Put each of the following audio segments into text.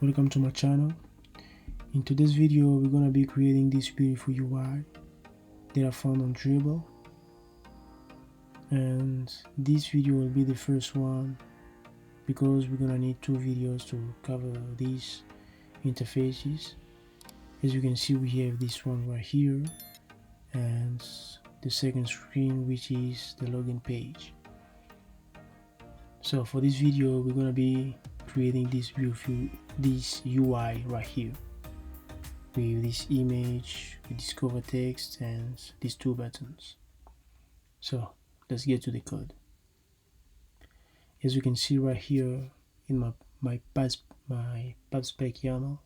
Welcome to my channel. In today's video we're gonna be creating this beautiful UI that I found on Dribble, and this video will be the first one because we're gonna need two videos to cover these interfaces. As you can see, we have this one right here and the second screen, which is the login page. So for this video we're gonna be creating this UI right here with this image, with this cover text, and these two buttons. So let's get to the code. As you can see right here in my PubSpec YAML,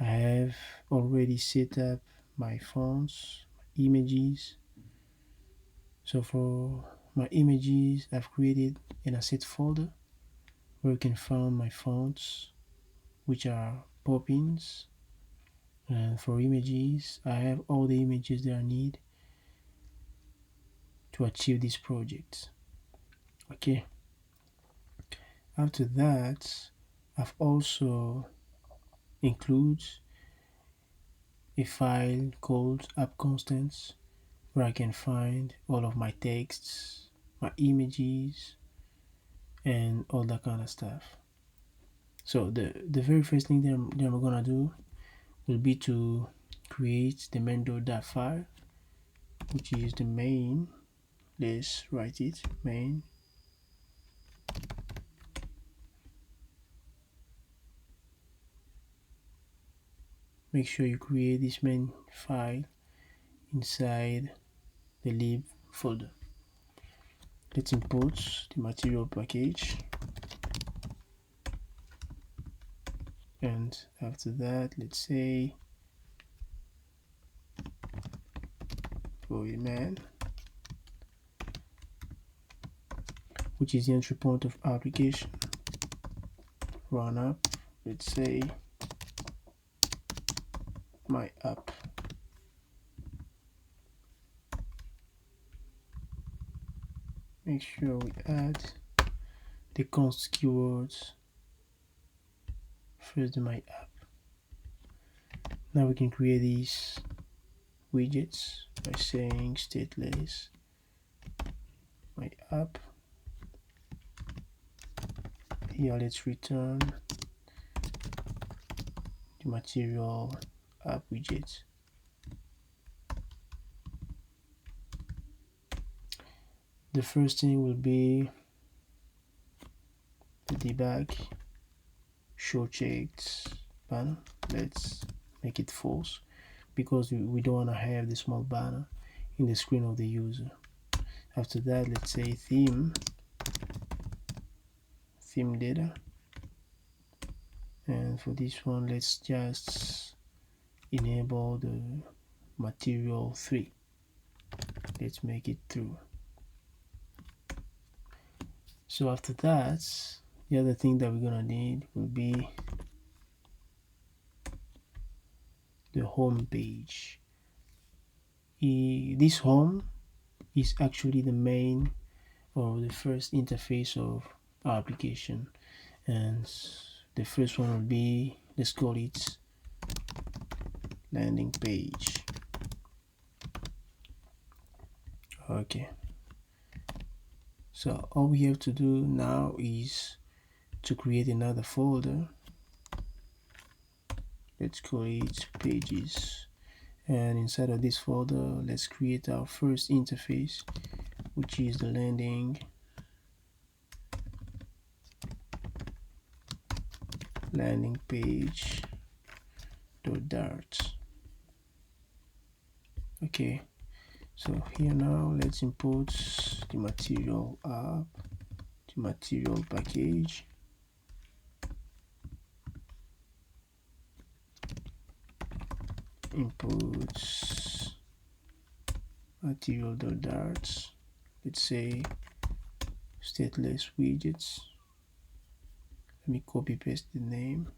I have already set up my fonts, my images. So for my images, I've created an asset folder where you can find my fonts, which are pop-ins. And for images, I have all the images that I need to achieve this project. Okay, after that I've also included a file called app constants where I can find all of my texts, my images, and all that kind of stuff. So the very first thing that I'm gonna do will be to create the main.dat file, which is the main. Let's write it, main. Make sure you create this main file inside the lib folder. Let's import the material package, and after that let's say for a man, which is the entry point of application, run up, let's say my app. Make sure we add the const keywords first to my app. Now we can create these widgets by saying stateless my app. Here let's return the material app widget. The first thing will be the debug show checked banner. Let's make it false because we don't want to have the small banner in the screen of the user. After that, let's say theme data, and for this one let's just enable the material 3. Let's make it true. So after that, the other thing that we're gonna need will be the home page. This home is actually the main or the first interface of our application, and the first one will be, let's call it landing page. Okay, so all we have to do now is to create another folder. Let's call it pages, and inside of this folder let's create our first interface, which is the landing page .dart. Okay, so here now let's import the material app, the material package, import material.dart. Let's say stateless widgets. Let me copy paste the name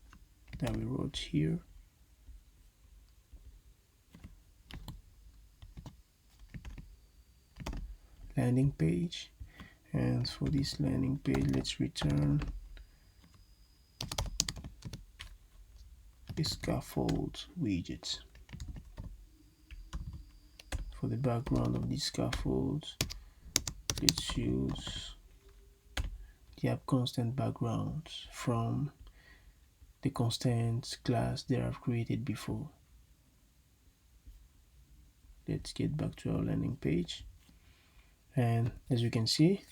that we wrote here. Landing page, and for this landing page let's return a scaffold widget. For the background of this scaffold, let's use the app constant background from the constant class that I've created before. Let's get back to our landing page, and as you can see,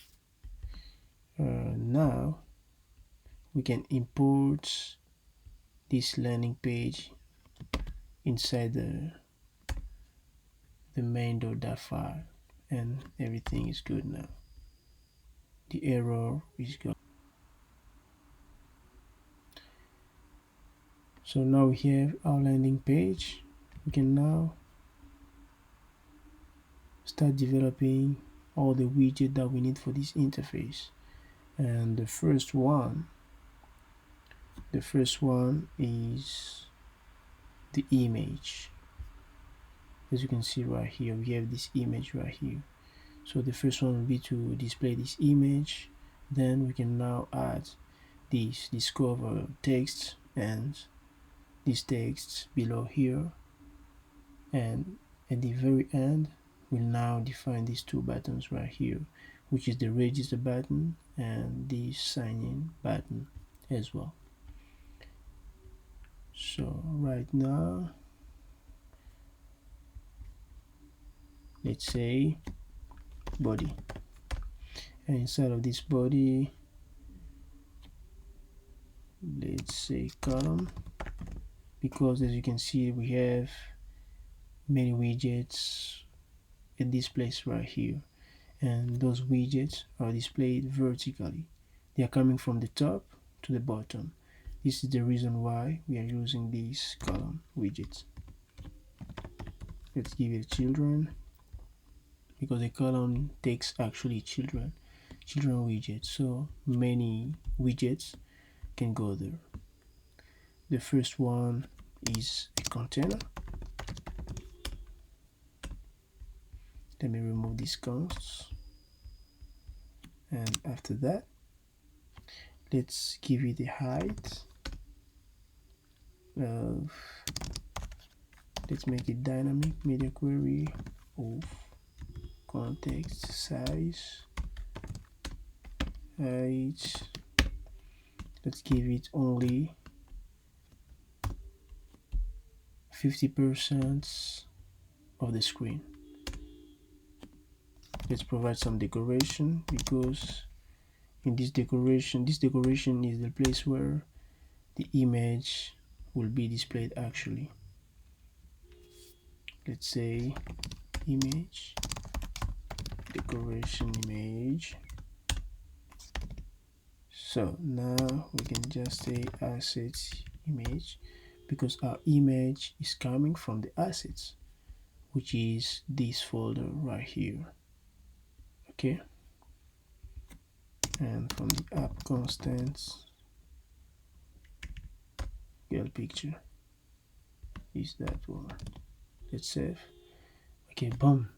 now we can import this landing page inside the main.dat file, and everything is good now. The error is gone. So now we have our landing page. We can now start developing all the widgets that we need for this interface. And the first one is the image. As you can see right here, we have this image right here. So the first one will be to display this image. Then we can now add this discover text and this text below here, and at the very end we'll now define these two buttons right here, which is the register button and the sign in button as well. So right now, let's say body, and inside of this body, let's say column, because as you can see we have many widgets at this place right here, and those widgets are displayed vertically. They are coming from the top to the bottom. This is the reason why we are using these column widgets. Let's give it children, because a column takes actually children widgets, so many widgets can go there. The first one is a container. Let me remove these consts, and after that, let's give it a height of, let's make it dynamic media query of context size height. Let's give it only 50% of the screen. Let's provide some decoration, because in this decoration is the place where the image will be displayed actually. Let's say image decoration image. So now we can just say assets image, because our image is coming from the assets, which is this folder right here. Okay, and from the app constants, girl picture is that one. Let's save. Okay, boom,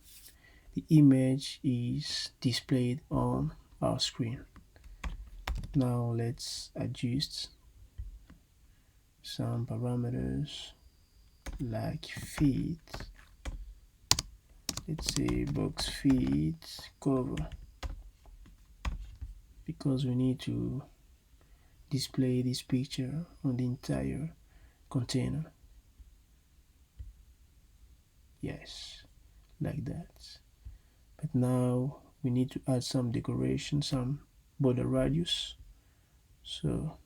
the image is displayed on our screen. Now let's adjust some parameters like fit. Let's say box fit cover, because we need to display this picture on the entire container. Yes, like that. But now we need to add some decoration, some border radius. So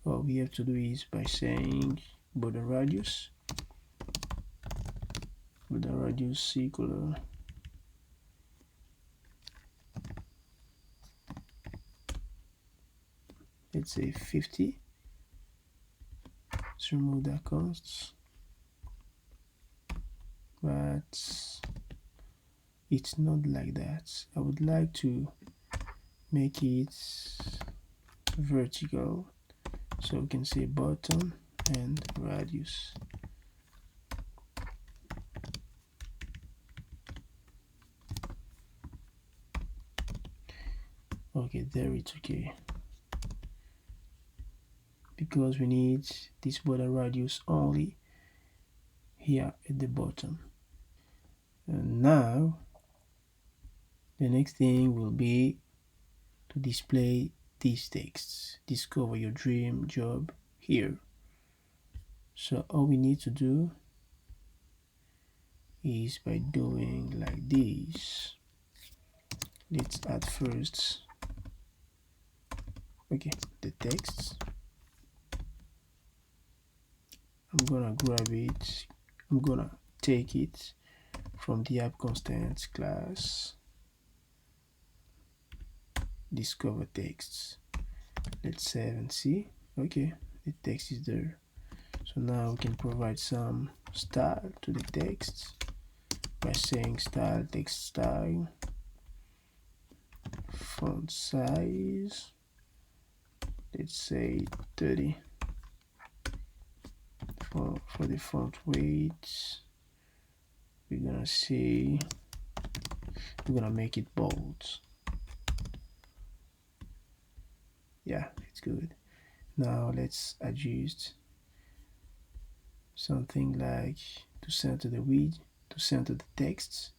all we have to do is by saying border radius equal, let's say 50. Let's remove that const, but it's not like that. I would like to make it vertical, so we can say bottom and radius. Okay, there it's okay, because we need this border radius only here at the bottom. And now the next thing will be to display these texts. Discover your dream job here. So all we need to do is by doing like this. Let's add first, okay, the text. I'm gonna grab it, I'm gonna take it from the app constants class, discover texts. Let's save and see. Okay, the text is there. So now we can provide some style to the text by saying style, text style, font size, let's say 30. For the font weight, we're gonna make it bold. Yeah, it's good. Now let's adjust something like to center the width, to center the text.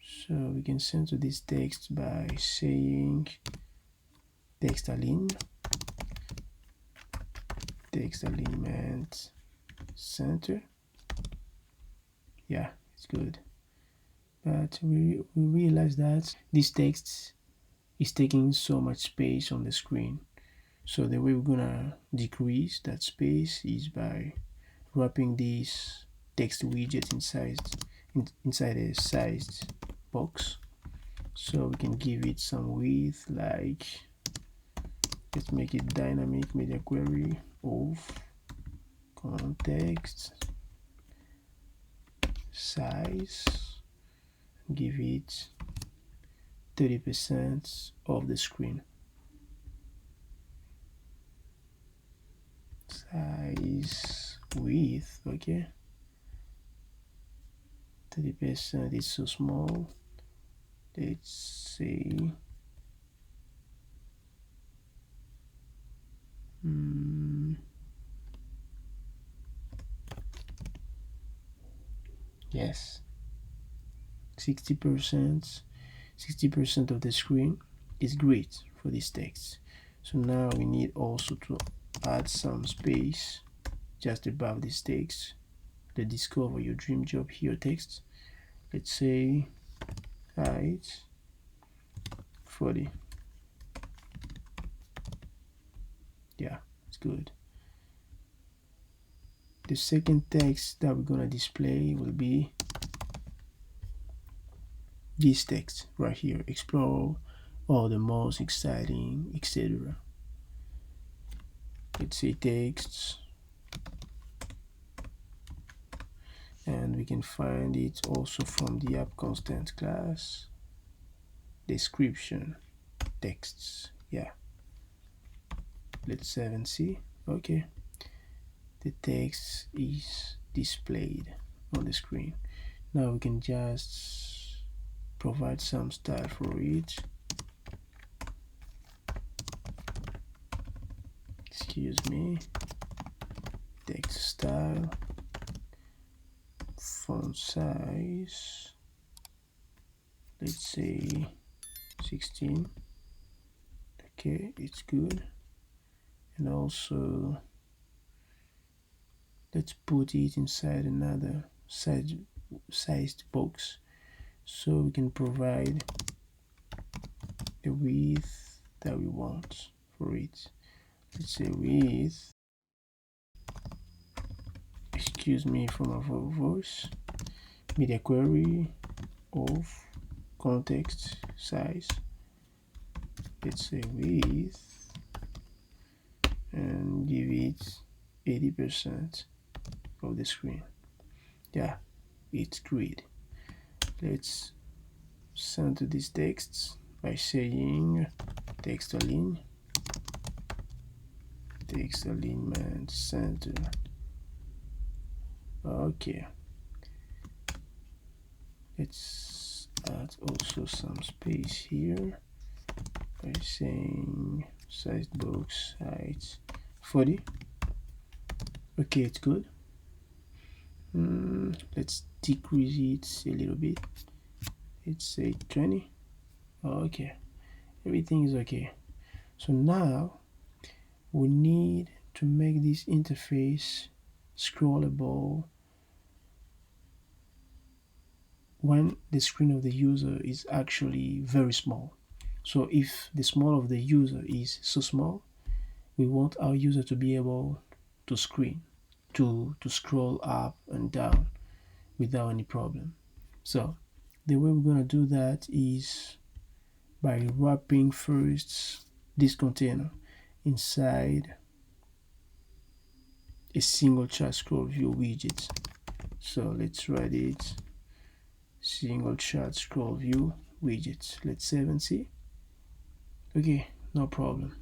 So we can center this text by saying text align, text alignment center. Yeah, it's good. But we realize that this text is taking so much space on the screen. So the way we're gonna decrease that space is by wrapping this text widget inside a sized box. So we can give it some width, like let's make it dynamic media query of context size, give it 30% of the screen. Size width, okay, 30% is so small. Let's say yes, 60% of the screen is great for this text. So now we need also to add some space just above this text, the discover your dream job here text. Let's say height 40. Yeah, it's good. The second text that we're gonna display will be this text right here, explore all the most exciting, etc. Let's say texts, and we can find it also from the app constant class, description, texts. Yeah, let's save and see. Okay, the text is displayed on the screen. Now we can just provide some style for it. Excuse me, text style, font size, let's say 16. Okay, it's good. And also let's put it inside another sized box so we can provide the width that we want for it. Let's say width, excuse me for my voice, media query of context size, let's say width, and give it 80% of the screen. Yeah, it's great. Let's center these texts by saying text align, text alignment center. Okay, let's add also some space here by saying size box height 40. Okay, it's good. Let's decrease it a little bit. Let's say 20. Okay, everything is okay. So now we need to make this interface scrollable when the screen of the user is actually very small. So if the small of the user is so small, we want our user to be able to scroll up and down without any problem. So the way we're going to do that is by wrapping first this container inside a single chart scroll view widget. So let's write it single chart scroll view widget. Let's save and see. Okay, no problem.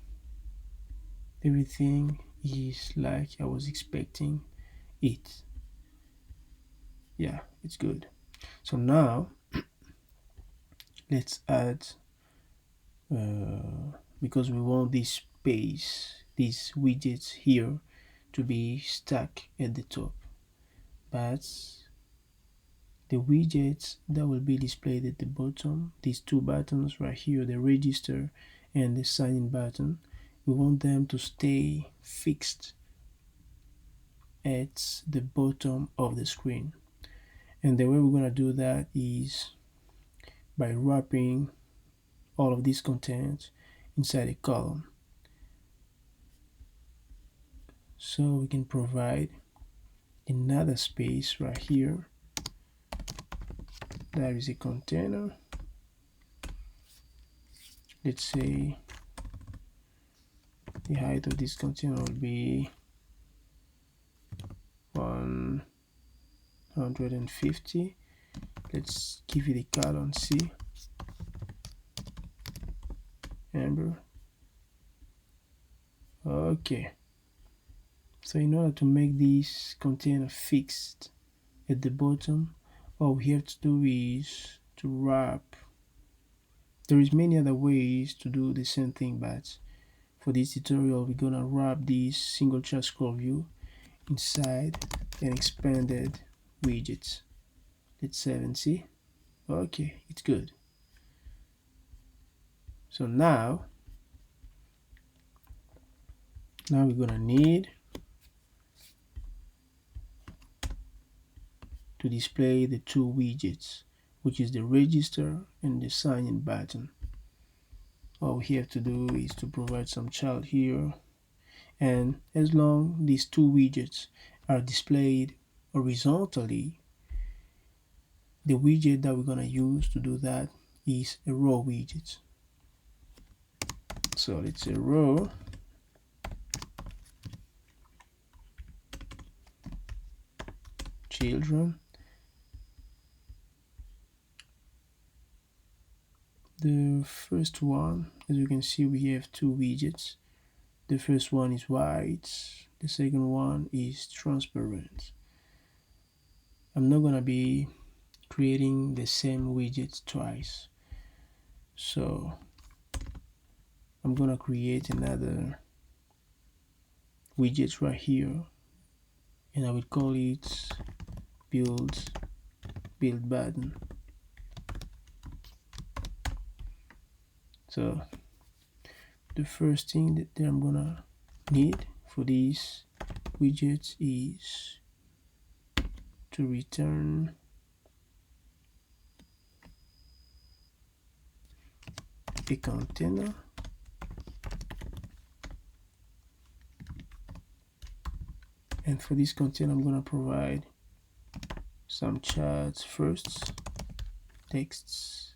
Everything is like I was expecting it. Yeah, it's good. So now let's add because we want this space, these widgets here to be stuck at the top, but the widgets that will be displayed at the bottom, these two buttons right here, the register and the sign in button, we want them to stay fixed at the bottom of the screen. And the way we're going to do that is by wrapping all of this content inside a column. So we can provide another space right here. That is a container. Let's say the height of this container will be 150. Let's give it a color C, amber. Okay, so in order to make this container fixed at the bottom, all we have to do is to wrap. There is many other ways to do the same thing, but for this tutorial we're gonna wrap this single chart scroll view inside an expanded widget. Let's save and see. Okay, it's good. So now we're gonna need to display the two widgets, which is the register and the sign in button. All we have to do is to provide some child here, and as long as these two widgets are displayed horizontally, the widget that we're gonna use to do that is a row widget. So let's say row children. The first one, as you can see, we have two widgets. The first one is white, the second one is transparent. I'm not gonna be creating the same widget twice, so I'm gonna create another widget right here, and I will call it build button. So the first thing that I'm gonna need for this widget is to return a container, and for this container I'm gonna provide some charts first, texts,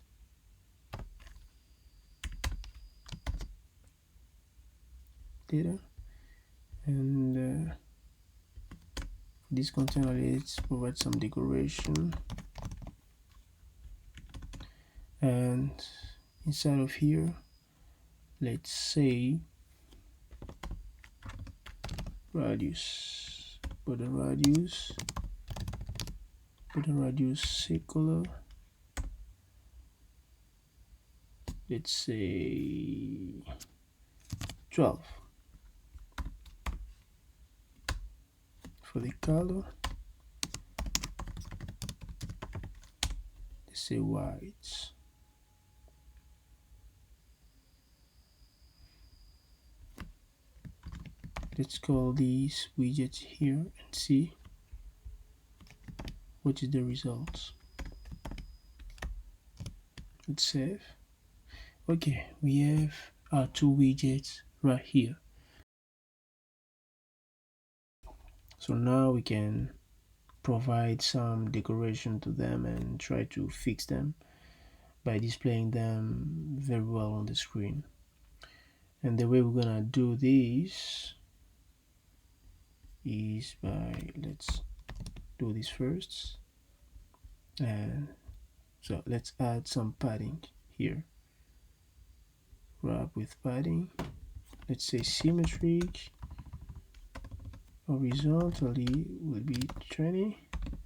data, and this container, let's provide some decoration, and inside of here let's say radius, put the radius circular, let's say 12. For the color, let's say white. Let's call these widgets here and see what is the results. Let's save. Okay, we have our two widgets right here. So now we can provide some decoration to them and try to fix them by displaying them very well on the screen. And the way we're gonna do this is by, let's do this first. And so let's add some padding here. Wrap with padding. Let's say symmetric. Horizontally will be 20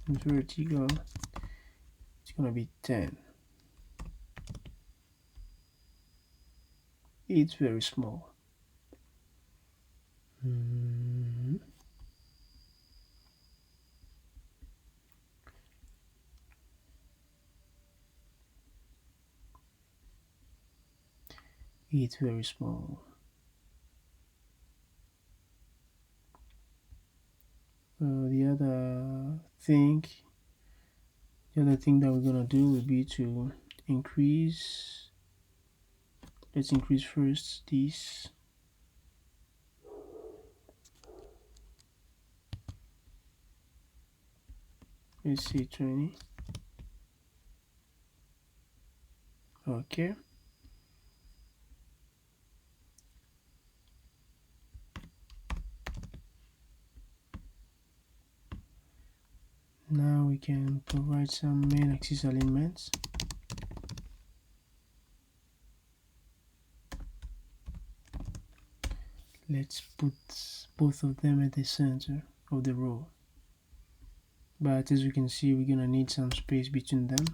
and vertical it's gonna be 10. It's very small. It's very small. The other thing that we're gonna do will be to increase. Let's increase first this. Let's say 20. Okay. Now we can provide some main axis alignments. Let's put both of them at the center of the row. But as you can see, we're gonna need some space between them.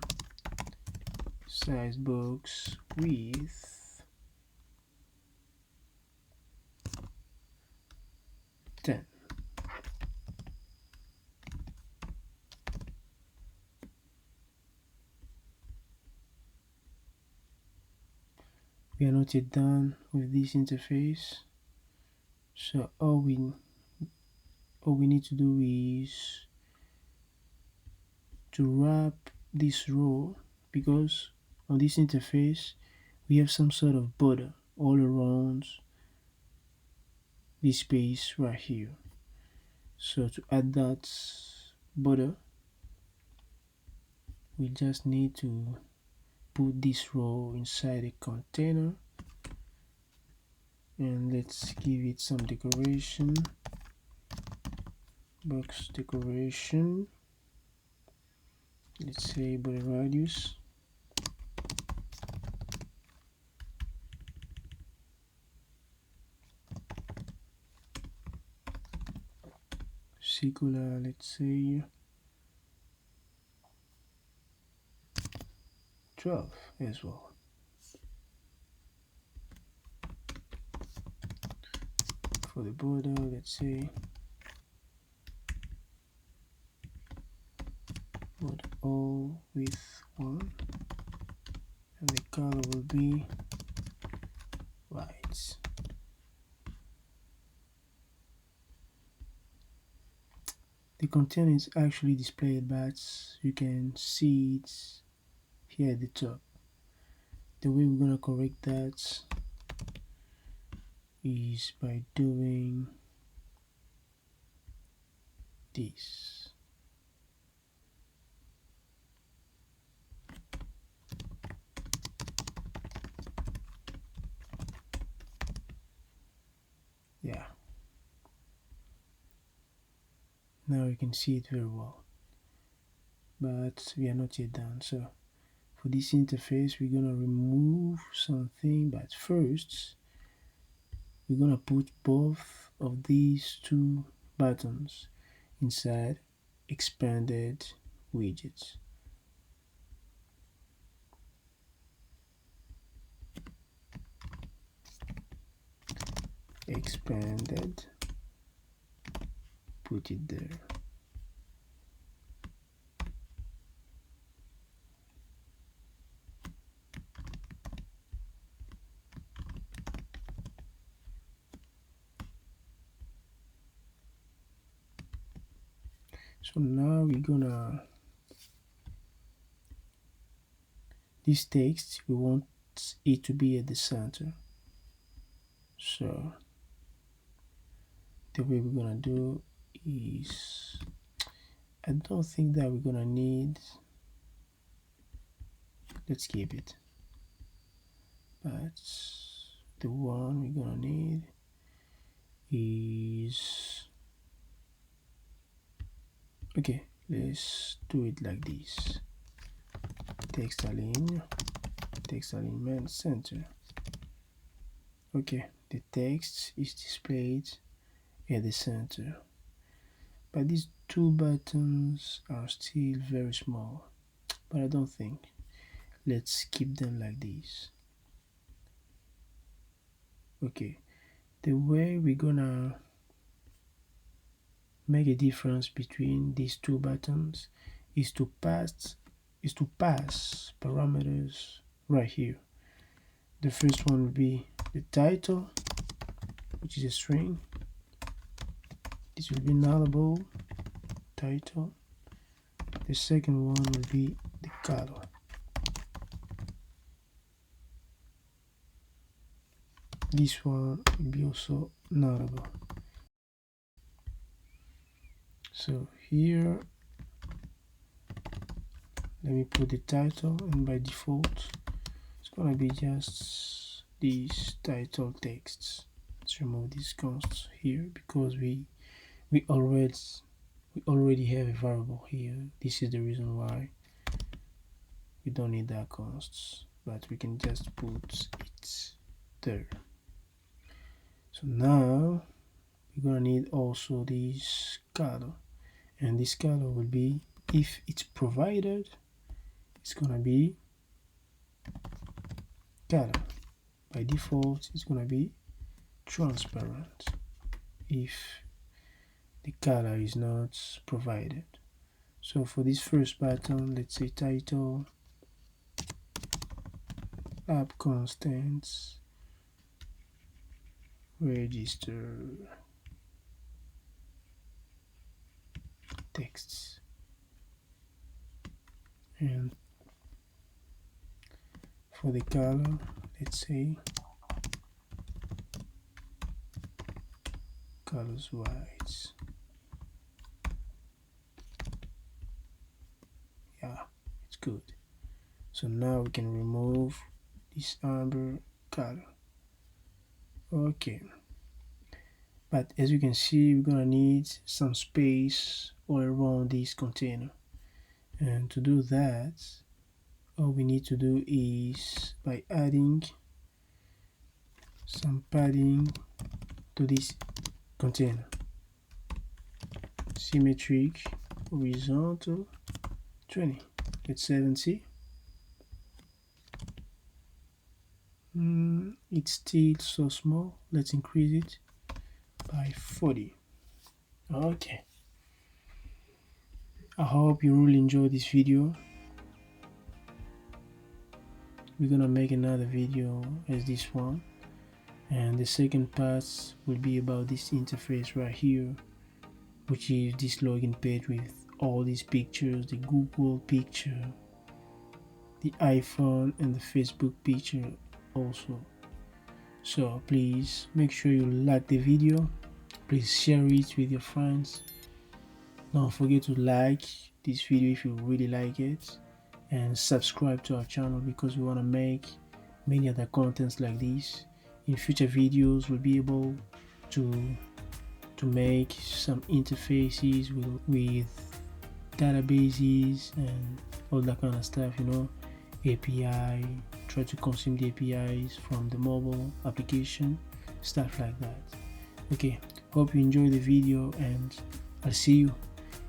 Size box width 10. We are not yet done with this interface, so all we need to do is to wrap this row, because on this interface we have some sort of border all around this space right here. So to add that border, we just need to put this row inside a container, and let's give it some decoration. Box decoration, let's say border radius circular, let's say 12 as well. For the border, let's say border all with 1, and the color will be white. The content is actually displayed, but you can see it here at the top. The way we're gonna correct that is by doing this. Yeah, now you can see it very well, but we are not yet done. So for this interface, we're gonna remove something, but first we're gonna put both of these two buttons inside expanded widgets. expanded, put it there. So now we're gonna, this text, we want it to be at the center. So the way we're gonna do is, I don't think that we're gonna need, let's keep it, but the one we're gonna need is, okay, let's do it like this. Text alignment center. Okay, the text is displayed at the center, but these two buttons are still very small, but I don't think. Let's keep them like this. Okay, the way we're gonna make a difference between these two buttons is to pass parameters right here. The first one will be the title, which is a string. This will be nullable title. The second one will be the color. This one will be also nullable. So here, let me put the title, and by default it's gonna be just these title texts. Let's remove these consts here because we already have a variable here. This is the reason why we don't need that consts, but we can just put it there. So now we're gonna need also this color, and this color will be, if it's provided, it's gonna be color. By default it's gonna be transparent if the color is not provided. So for this first button, let's say title app constants register texts, and for the color, let's say colors whites. Yeah, it's good. So now we can remove this amber color. Okay, but as you can see, we're gonna need some space all around this container, and to do that, all we need to do is by adding some padding to this container. Symmetric horizontal 20. Let's 70. It's still so small. Let's increase it by 40. Okay, I hope you really enjoyed this video. We're gonna make another video as this one, and the second part will be about this interface right here, which is this login page with all these pictures, the Google picture, the iPhone, and the Facebook picture also. So please make sure you like the video, please share it with your friends. Don't forget to like this video if you really like it, and subscribe to our channel because we want to make many other contents like this. In future videos we'll be able to make some interfaces with databases and all that kind of stuff, you know, API, try to consume the APIs from the mobile application, stuff like that. Okay, hope you enjoy the video, and I'll see you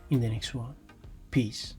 in the next one. Peace.